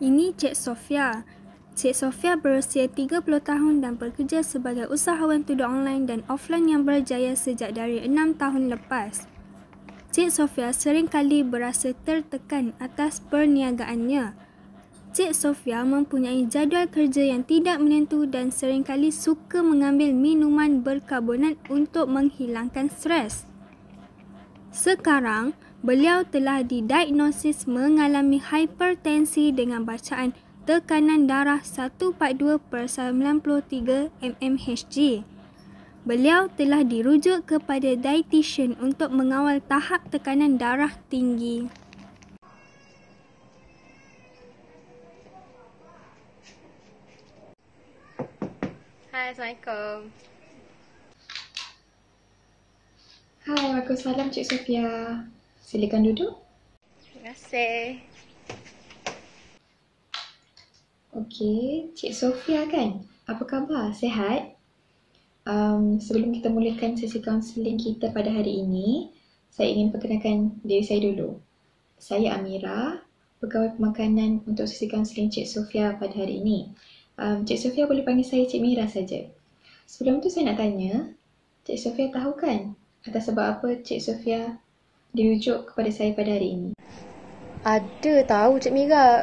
Ini Cik Sofia. Cik Sofia berusia 30 tahun dan bekerja sebagai usahawan tudung online dan offline yang berjaya sejak dari 6 tahun lepas. Cik Sofia sering kali berasa tertekan atas perniagaannya. Cik Sofia mempunyai jadual kerja yang tidak menentu dan sering kali suka mengambil minuman berkarbonat untuk menghilangkan stres. Sekarang, beliau telah didiagnosis mengalami hipertensi dengan bacaan tekanan darah 142/93 mmHg. Beliau telah dirujuk kepada dietitian untuk mengawal tahap tekanan darah tinggi. Hai, Assalamualaikum. Hai, Waalaikumsalam Cik Sofia. Silakan duduk. Terima kasih. Okey, Cik Sofia kan? Apa khabar? Sihat? Sebelum kita mulakan sesi kaunseling kita pada hari ini, saya ingin perkenalkan diri saya dulu. Saya Amira, pegawai pemakanan untuk sesi kaunseling Cik Sofia pada hari ini. Cik Sofia boleh panggil saya Cik Mira saja. Sebelum tu saya nak tanya, Cik Sofia tahu kan atas sebab apa Cik Sofia dirujuk kepada saya pada hari ini? Ada tahu Cik Mira,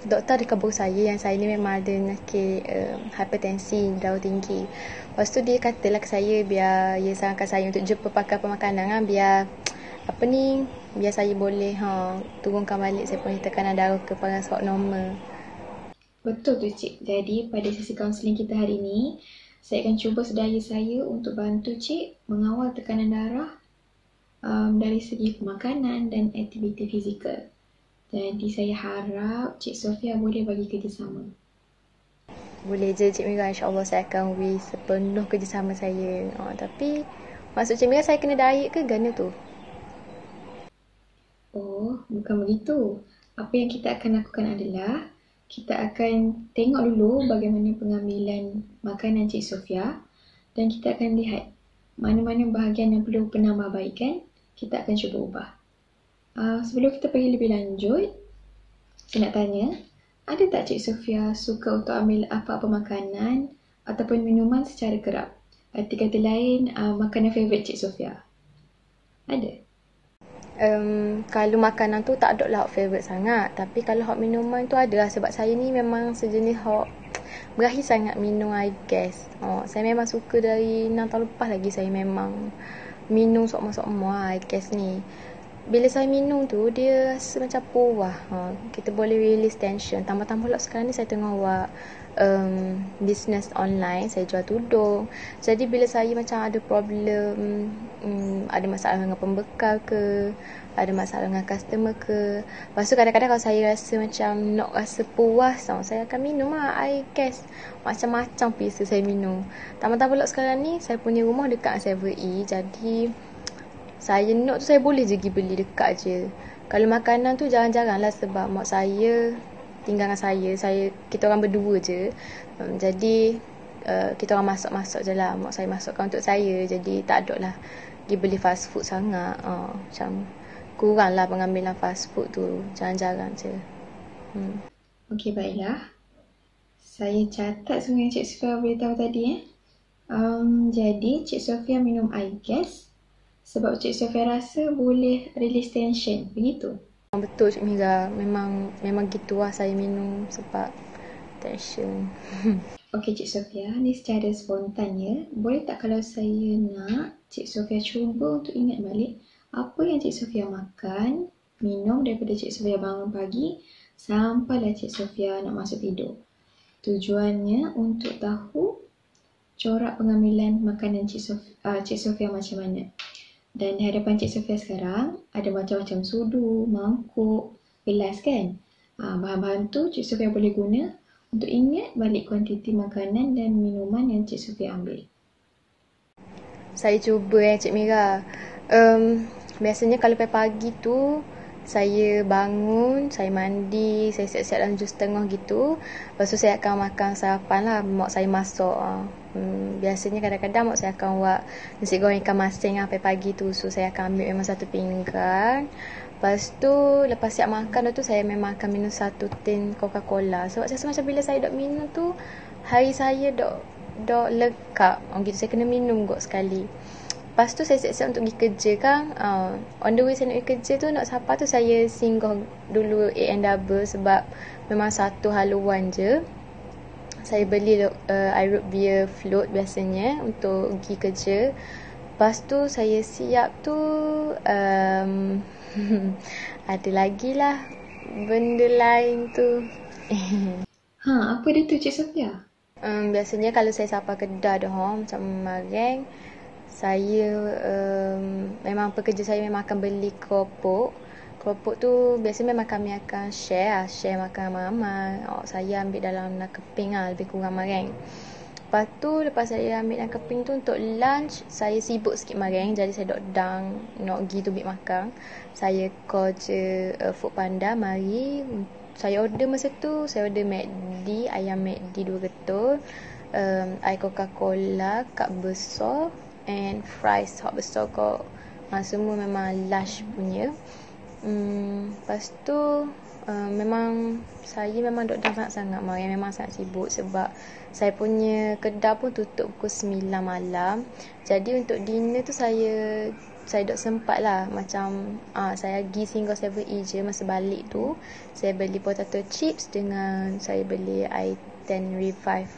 doktor ada khabar saya yang saya ni memang ada penyakit hipertensi, darah tinggi. Lepas tu dia katalah ke saya biar dia sarankan saya untuk jumpa pakar pemakanan kan, biar biar saya boleh turunkan balik saya punya tekanan darah ke paras normal. Betul tu Cik. Jadi pada sesi kaunseling kita hari ini, saya akan cuba sedaya saya untuk bantu Cik mengawal tekanan darah dari segi pemakanan dan aktiviti fizikal. Jadi saya harap Cik Sofia boleh bagi kerjasama. Boleh je Cik Mira, insyaAllah saya akan beri sepenuh kerjasama saya. Tapi maksud Cik Mira saya kena diet ke gana tu? Oh, bukan begitu. Apa yang kita akan lakukan adalah kita akan tengok dulu bagaimana pengambilan makanan Cik Sofia dan kita akan lihat mana-mana bahagian yang perlu penambahbaikan, kita akan cuba ubah. Sebelum kita pergi lebih lanjut, saya nak tanya, ada tak Cik Sofia suka untuk ambil apa-apa makanan ataupun minuman secara kerap? Arti kata lain, makanan favourite Cik Sofia? Ada? Kalau makanan tu tak ada lah favourite sangat. Tapi kalau hot minuman tu ada lah. Sebab saya ni memang sejenis hot berakhir sangat minum air gas. Saya memang suka dari 6 tahun lepas lagi saya memang minum sokma-sokma air gas ni. Bila saya minum tu dia rasa macam puas. Kita boleh release tension. Tambah-tambah pula sekarang ni saya tengah buat business online, saya jual tudung. Jadi bila saya macam ada problem, ada masalah dengan pembekal ke, ada masalah dengan customer ke, lepas tu kadang-kadang kalau saya rasa macam nak rasa puas, saya akan minum lah air gas. Macam-macam pisa saya minum. Tambah-tambah pula sekarang ni saya punya rumah dekat 7E. Jadi saya nak tu saya boleh je pergi beli dekat je. Kalau makanan tu jarang-jarang lah sebab mak saya tinggal dengan kita orang berdua je. Jadi kita orang masak-masak je lah. Mak saya masakkan untuk saya. Jadi tak ada lah pergi beli fast food sangat. Macam kurang lah pengambilan fast food tu. Jarang-jarang je. Okey, baiklah. Saya catat semua yang Cik Sofia beritahu tadi. Jadi Cik Sofia minum air gas sebab Cik Sofia rasa boleh release tension. Begitu? Betul Cik Mira, memang gitu lah saya minum sebab tension. Okey Cik Sofia, ni secara spontannya, boleh tak kalau saya nak Cik Sofia cuba untuk ingat balik apa yang Cik Sofia makan, minum daripada Cik Sofia bangun pagi sampailah Cik Sofia nak masuk tidur. Tujuannya untuk tahu corak pengambilan makanan Cik Sofia macam mana. Dan di hadapan Cik Sofia sekarang ada macam-macam sudu, mangkuk, gelas kan. Bahan-bahan tu Cik Sofia boleh guna untuk ingat balik kuantiti makanan dan minuman yang Cik Sofia ambil. Saya cuba Cik Mira. Biasanya kalau pagi tu saya bangun, saya mandi, saya siap-siap dalam jam 7:30 gitu. Lepas tu saya akan makan sarapan lah. Mak saya masak. Biasanya kadang-kadang mak saya akan buat nasi goreng ikan masin pagi tu. So saya akan ambil memang satu pinggan. Lepas tu, lepas siap makan tu, saya memang akan minum satu tin Coca-Cola. Sebab saya rasa macam bila saya dok minum tu, hari saya dok lekap. Gitu, saya kena minum kot sekali. Lepas tu saya siap-siap untuk pergi kerja kan. On the way saya nak pergi kerja tu, nak sapa tu saya singgah dulu A&W sebab memang satu haluan je. Saya beli air root beer float biasanya untuk pergi kerja. Lepas tu saya siap tu ada lagi lah benda lain tu. Apa dia tu Cik Sofia? Biasanya kalau saya sapa kedai dah macam kemarin, saya memang pekerja saya memang akan beli keropok. Keropok tu biasanya memang kami akan share makan ramai. Saya ambil dalam keping lebih kurang mareng. Lepas tu lepas saya ambil dalam keping tu untuk lunch, saya sibuk sikit mareng. Jadi saya dok dang nak pergi tu ambil makan. Saya call je Food Panda mari. Saya order masa tu, saya order McD, ayam McD 2 ketul, air Coca-Cola cup besar and fries hot besar kau. Semua memang large punya. Lepas tu memang saya memang dok dah sangat marah, memang sangat sibuk sebab saya punya kedai pun tutup pukul 9 malam. Jadi untuk dinner tu saya dok sempat lah macam saya pergi singgah 7E je masa balik tu. Saya beli potato chips dengan saya beli i10 Revive.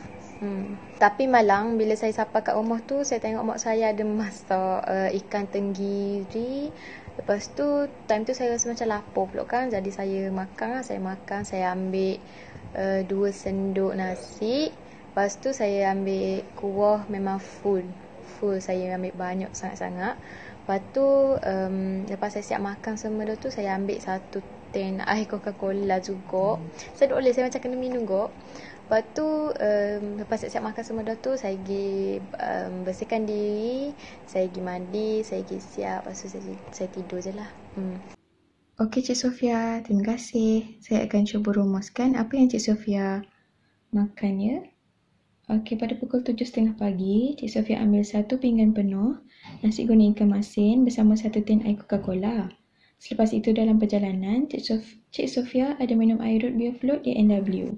Tapi malang bila saya sapa kat rumah tu, saya tengok mak saya ada masak ikan tenggiri. Lepas tu time tu saya rasa macam lapar pula kan. Jadi saya makan, saya ambil 2 sendok nasi. Lepas tu saya ambil kuah memang full saya ambil banyak sangat-sangat. Lepas tu lepas saya siap makan semua tu, saya ambil satu tin air Coca-Cola juga. Saya tak boleh, saya macam kena minum kot. Lepas tu lepas siap makan semua dah tu, saya pergi bersihkan diri, saya pergi mandi, saya pergi siap. Lepas tu saya tidur je lah. Okey Cik Sofia, terima kasih. Saya akan cuba rumuskan apa yang Cik Sofia makan ya. Okey, pada pukul 7.30 pagi, Cik Sofia ambil satu pinggan penuh nasi goreng ikan masin bersama satu tin air Coca-Cola. Selepas itu dalam perjalanan, Cik Sofia ada minum air root beer float di A&W.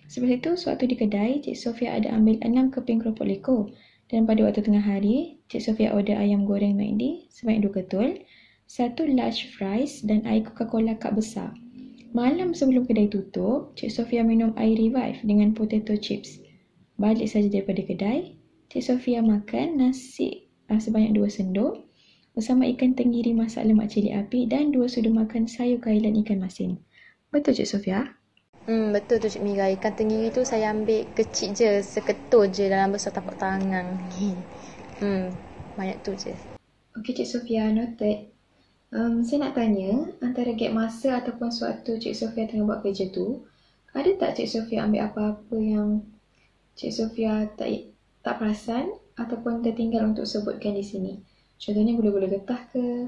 Selepas itu, sewaktu di kedai, Cik Sofia ada ambil 6 keping keropok leko. Dan pada waktu tengah hari, Cik Sofia order ayam goreng McD sebanyak 2 ketul, 1 large fries dan air Coca-Cola cup besar. Malam sebelum kedai tutup, Cik Sofia minum air Revive dengan potato chips. Balik saja daripada kedai, Cik Sofia makan nasi sebanyak 2 sendok bersama ikan tenggiri masak lemak cili api dan 2 sudu makan sayur kailan ikan masin. Betul Cik Sofia? Betul tu Cik Mira. Ikan tenggiri tu saya ambil kecil je, seketul je dalam besar tapak tangan. Banyak tu je. Okey Cik Sofia, noted. Saya nak tanya, antara gap masa ataupun sewaktu Cik Sofia tengah buat kerja tu, ada tak Cik Sofia ambil apa-apa yang Cik Sofia tak perasan ataupun tertinggal untuk sebutkan di sini? Contohnya bulu-bulu getah ke?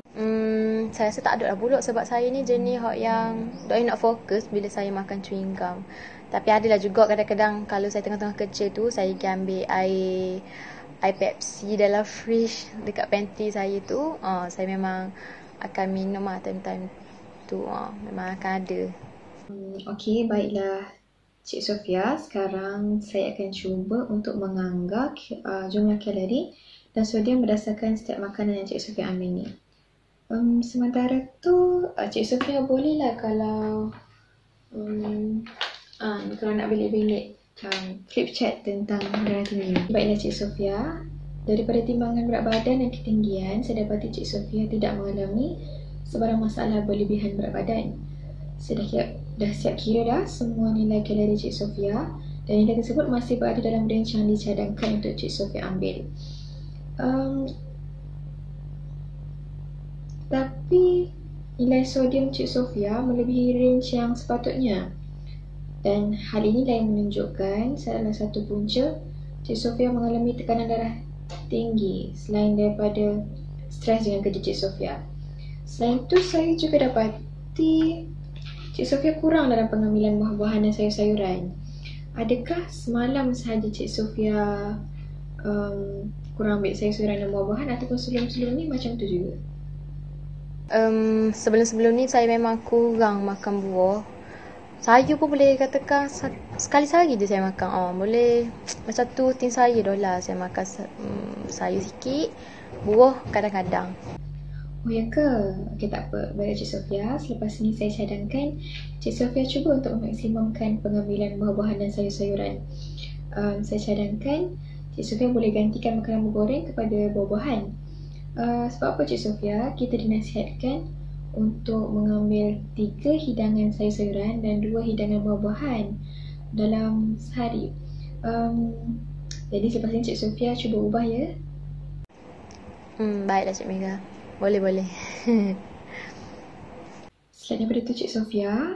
Saya rasa tak ada lah pula sebab saya ni jenis yang nak fokus bila saya makan chewing gum. Tapi adalah juga kadang-kadang kalau saya tengah-tengah kerja tu, saya pergi ambil air Pepsi dalam fridge dekat pantry saya tu. Saya memang akan minum time-time tu. Memang akan ada. Okey, baiklah Cik Sofia. Sekarang saya akan cuba untuk menganggap jumlah kalori dan sodium berdasarkan setiap makanan yang Cik Sofia ambil ni. Sementara tu, Cik Sofia bolehlah kalau nak bilik-bilik flip chart tentang darah tinggi. Baiklah Cik Sofia, daripada timbangan berat badan dan ketinggian, saya dapati Cik Sofia tidak mengalami sebarang masalah berlebihan berat badan. Saya dah siap kira dah semua nilai kalori Cik Sofia dan nilai tersebut masih berada dalam range yang dicadangkan untuk Cik Sofia ambil. Tapi nilai sodium Cik Sofia melebihi range yang sepatutnya. Dan hal inilah yang menunjukkan salah satu punca Cik Sofia mengalami tekanan darah tinggi selain daripada stres dengan kerja Cik Sofia. Selain itu, saya juga dapat dapati Cik Sofia kurang dalam pengambilan buah-buahan dan sayur-sayuran. Adakah semalam sahaja Cik Sofia kurang ambil sayur-sayuran dan buah-buahan ataupun sebelum-sebelum ni macam tu juga? Sebelum-sebelum ni saya memang kurang makan buah. Sayur pun boleh katakan sekali sehari je saya makan. Boleh macam tu rutin saya dah lah. Saya makan sayur sikit, buah kadang-kadang. Oh ya ke? Okey, tak apa. Baik Cik Sofia, selepas ni saya cadangkan Cik Sofia cuba untuk memaksimumkan pengambilan buah-buahan dan sayur-sayuran. Saya cadangkan Cik Sofia boleh gantikan makanan bergoreng kepada buah-buahan. Sebab apa Cik Sofia? Kita dinasihatkan untuk mengambil 3 hidangan sayur-sayuran dan 2 hidangan buah-buahan dalam sehari. Jadi selepas ni Cik Sofia cuba ubah ya. Baiklah Cik Mega. Boleh. Selain daripada tu Cik Sofia,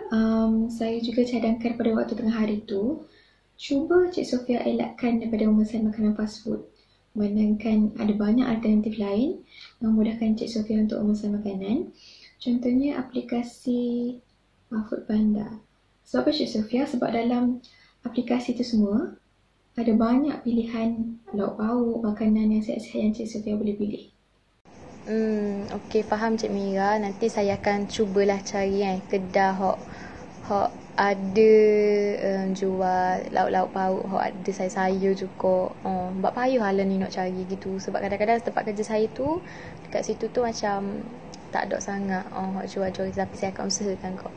saya juga cadangkan pada waktu tengah hari tu, cuba Cik Sofia elakkan daripada memesan makanan fast food. Memandangkan ada banyak alternatif lain yang memudahkan Cik Sofia untuk memesan makanan. Contohnya aplikasi Foodpanda. Sebab apa Cik Sofia? Sebab dalam aplikasi tu semua ada banyak pilihan lauk pauk, makanan yang sihat-sihat yang Cik Sofia boleh pilih. Okey, faham Cik Mira. Nanti saya akan cubalah cari kedai hok ada jual lauk-lauk pauk, hok ada sayur-sayur juga. Sebab payah lah ni nak cari gitu. Sebab kadang-kadang tempat kerja saya tu dekat situ tu macam tak ada sangat hok jual-jual, tapi saya akan usahakan kok.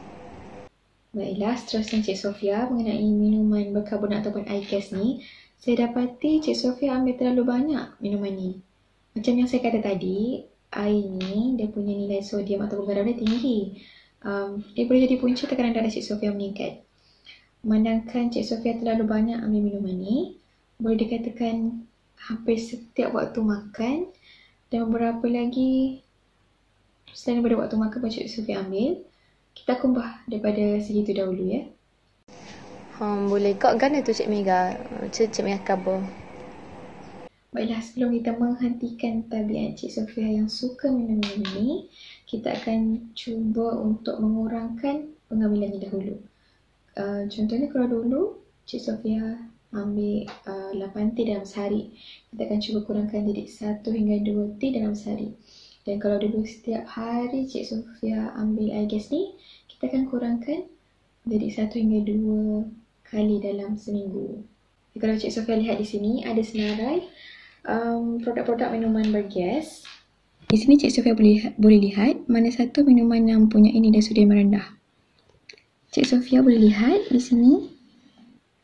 Baiklah, seterusnya Cik Sofia mengenai minuman berkarbonat ataupun air gas ni, saya dapati Cik Sofia ambil terlalu banyak minuman ni. Macam yang saya kata tadi, air ni dia punya nilai sodium ataupun garam dia tinggi. Dia boleh jadi punca tekanan darah Cik Sofia meningkat. Memandangkan Cik Sofia terlalu banyak ambil minuman ni, boleh dikatakan hampir setiap waktu makan, dan beberapa lagi selain daripada waktu makan pun Cik Sofia ambil. Kita kumbah daripada segitu dahulu ya. Boleh kok. Gana tu Cik Mega. Cik Mega khabar. Baiklah, sebelum kita menghentikan tabiat Cik Sofia yang suka minum ini, kita akan cuba untuk mengurangkan pengambilannya dahulu. Contohnya kalau dulu Cik Sofia ambil 8 teh dalam sehari, kita akan cuba kurangkan jadi 1 hingga 2 teh dalam sehari. Dan kalau dulu setiap hari Cik Sofia ambil air gas ni, kita akan kurangkan jadi 1 hingga 2 kali dalam seminggu. Jadi, kalau Cik Sofia lihat di sini, ada senarai produk-produk minuman bergas. Di sini Cik Sofia boleh lihat mana satu minuman yang mempunyai nilai sodium rendah. Cik Sofia boleh lihat di sini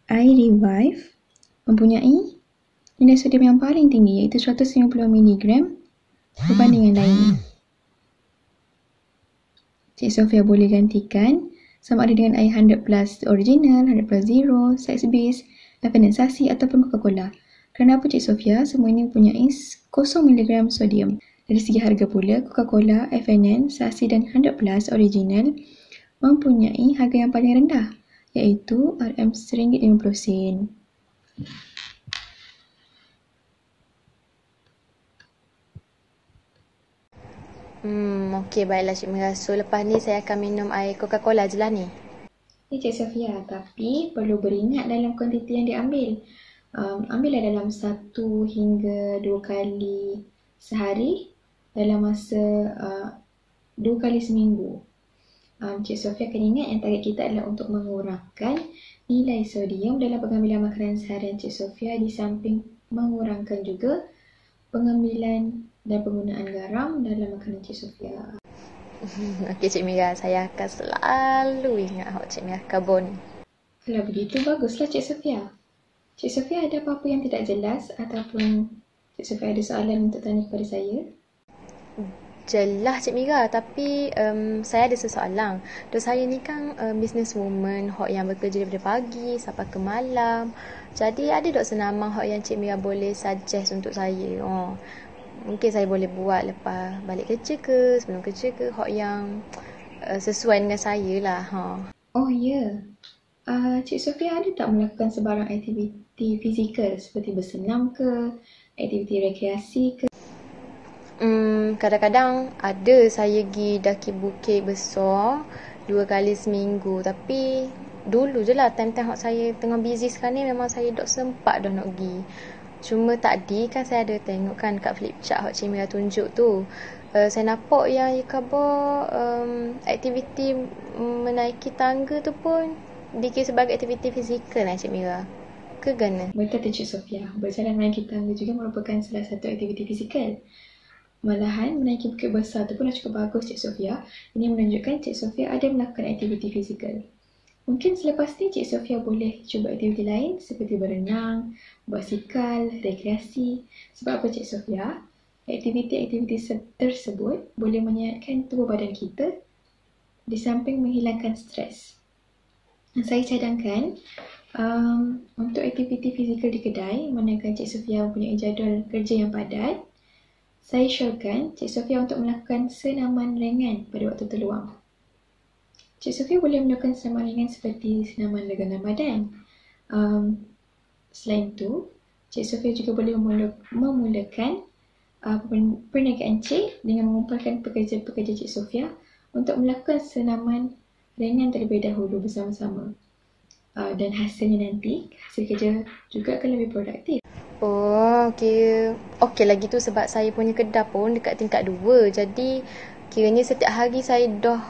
Air Revive mempunyai nilai sodium yang paling tinggi, iaitu 150 mg berbanding yang lain. Cik Sofia boleh gantikan sama ada dengan air 100 plus original, 100 plus zero, sex base, kondensasi ataupun Coca-Cola. Kerana apa Cik Sofia? Semua ini mempunyai 0 mg sodium. Dari segi harga pula, Coca-Cola, FNN, Sasi dan 100 plus original mempunyai harga yang paling rendah, iaitu RM RM1.50. Okey, baiklah Cik Mira. So, lepas ni saya akan minum air Coca-Cola je lah ni. Ya Cik Sofia, tapi perlu beringat dalam kuantiti yang diambil. Ambillah dalam 1 hingga 2 kali sehari dalam masa 2 kali seminggu. Cik Sofia kena ingat yang target kita adalah untuk mengurangkan nilai sodium dalam pengambilan makanan seharian Cik Sofia, di samping mengurangkan juga pengambilan dan penggunaan garam dalam makanan Cik Sofia. Okey Cik Mira, saya akan selalu ingat Cik Mira karbon. Kalau begitu, baguslah Cik Sofia. Cik Sofia ada apa-apa yang tidak jelas ataupun Cik Sofia ada soalan untuk tanya kepada saya? Jelas Cik Mira, tapi saya ada sesoalan. Saya ni kan businesswoman yang bekerja daripada pagi sampai ke malam. Jadi ada tak senaman yang Cik Mira boleh suggest untuk saya? Mungkin saya boleh buat lepas balik kerja ke, sebelum kerja ke, yang sesuai dengan saya lah. Oh ya, Cik Sofia ada tak melakukan sebarang aktiviti fizikal seperti bersenam ke, aktiviti rekreasi ke? Kadang-kadang ada saya pergi daki bukit besar 2 kali seminggu. Tapi dulu je lah time-time hak saya tengah busy sekarang ni memang saya dok sempat dah nak pergi. Cuma tadi kan saya ada tengok kan kat flip chart hak Cik Mira tunjuk tu. Saya nampak yang ia khabar aktiviti menaiki tangga tu pun dikira sebagai aktiviti fizikal lah Cik Mira. Ke gana? Betul tu Cik Sofia. Berjalan menaiki tangga juga merupakan salah satu aktiviti fizikal. Malahan menaiki bukit besar tu pun dah cukup bagus Cik Sofia. Ini menunjukkan Cik Sofia ada melakukan aktiviti fizikal. Mungkin selepas ni Cik Sofia boleh cuba aktiviti lain seperti berenang, basikal, rekreasi. Sebab apa Cik Sofia? Aktiviti-aktiviti tersebut boleh menyihatkan tubuh badan kita di samping menghilangkan stres. Saya cadangkan untuk aktiviti fizikal di kedai, manakala Cik Sofia mempunyai jadual kerja yang padat, saya syorkan Cik Sofia untuk melakukan senaman ringan pada waktu terluang. Cik Sofia boleh melakukan senaman ringan seperti senaman legangan badan. Selain itu, Cik Sofia juga boleh memulakan perniagaan Cik dengan mengumpulkan pekerja-pekerja Cik Sofia untuk melakukan senaman ringan terlebih dahulu bersama-sama. Dan hasilnya nanti, hasil kerja juga akan lebih produktif. Oh, okey lagi tu sebab saya punya kedai pun dekat tingkat 2. Jadi kiranya setiap hari saya dah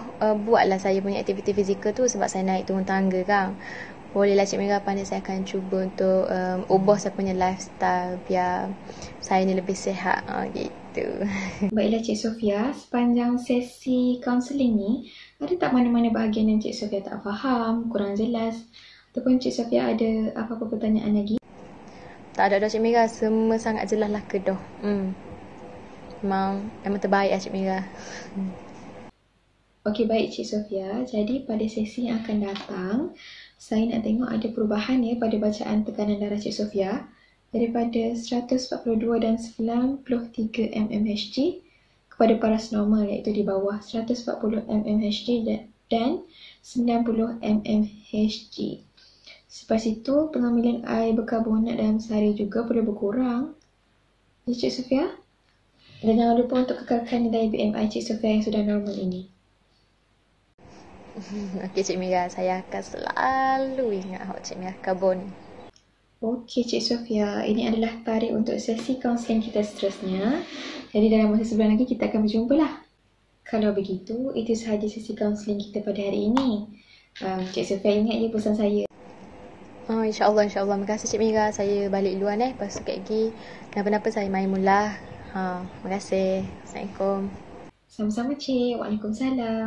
buatlah saya punya aktiviti fizikal tu sebab saya naik turun tangga kan. Bolehlah Cik Mira pandai saya akan cuba untuk ubah saya punya lifestyle biar saya ni lebih sihat gitu. Baiklah Cik Sofia, sepanjang sesi kaunseling ni, ada tak mana-mana bahagian yang Cik Sofia tak faham, kurang jelas, ataupun Cik Sofia ada apa-apa pertanyaan lagi? Tak ada dah Cik Mira, semua sangat jelas lah kedah. Memang terbaik lah Cik Mira. Okey, baik Cik Sofia. Jadi pada sesi yang akan datang, saya nak tengok ada perubahan ya pada bacaan tekanan darah Cik Sofia daripada 142 dan 93 mmHg kepada paras normal iaitu di bawah 140 mmHg dan 90 mmHg. Selepas itu, pengambilan air berkarbonat dalam sehari juga boleh berkurang. Ya Cik Sofia? Dan jangan lupa untuk kekalkan nilai BMI Cik Sofia yang sudah normal ini. Okey Cik Mira, saya akan selalu ingat Cik Mira karbon. Okey Cik Sofia, ini adalah tarikh untuk sesi kaunseling kita seterusnya. Jadi dalam masa sebulan lagi kita akan berjumpa lah. Kalau begitu, itu sahaja sesi kaunseling kita pada hari ini. Cik Sofia ingat je pesan saya. InsyaAllah. Terima kasih Cik Mira. Saya balik duluan Lepas tu sekejap lagi kenapa-napa saya main mula. Terima kasih. Assalamualaikum. Sama-sama Cik. Waalaikumsalam.